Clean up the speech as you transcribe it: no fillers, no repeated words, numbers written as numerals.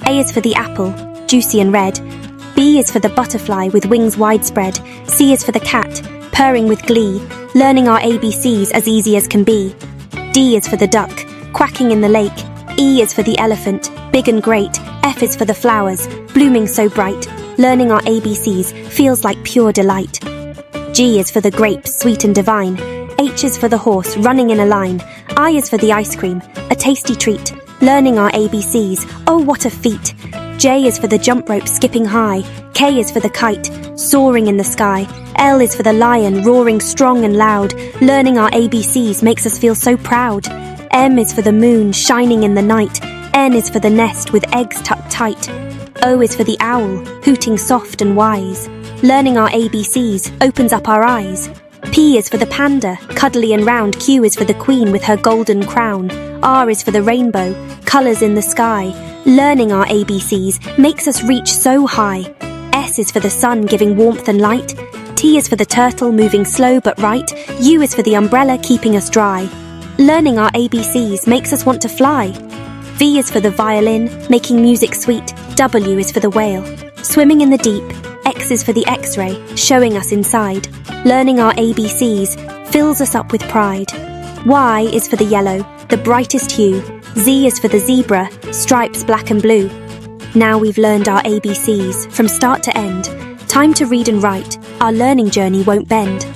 A is for the apple, juicy and red. B is for the butterfly with wings widespread. C is for the cat, purring with glee, learning our ABCs as easy as can be. D is for the duck, quacking in the lake. E is for the elephant, big and great. F is for the flowers, blooming so bright. Learning our ABCs feels like pure delight. G is for the grape, sweet and divine. H is for the horse, running in a line. I is for the ice cream, a tasty treat. Learning our ABCs, oh what a feat. J is for the jump rope, skipping high. K is for the kite, soaring in the sky. L is for the lion, roaring strong and loud. Learning our ABCs makes us feel so proud. M is for the moon, shining in the night. N is for the nest with eggs tucked tight. O is for the owl, hooting soft and wise. Learning our ABCs opens up our eyes. P is for the panda, cuddly and round. Q is for the queen with her golden crown. R is for the rainbow, colours in the sky. Learning our ABCs makes us reach so high. S is for the sun, giving warmth and light. T is for the turtle, moving slow but right. U is for the umbrella, keeping us dry. Learning our ABCs makes us want to fly. V is for the violin, making music sweet. W is for the whale, swimming in the deep. X is for the X-ray, showing us inside. Learning our ABCs fills us up with pride. Y is for the yellow, the brightest hue. Z is for the zebra, stripes black and blue. Now we've learned our ABCs from start to end. Time to read and write. Our learning journey won't bend.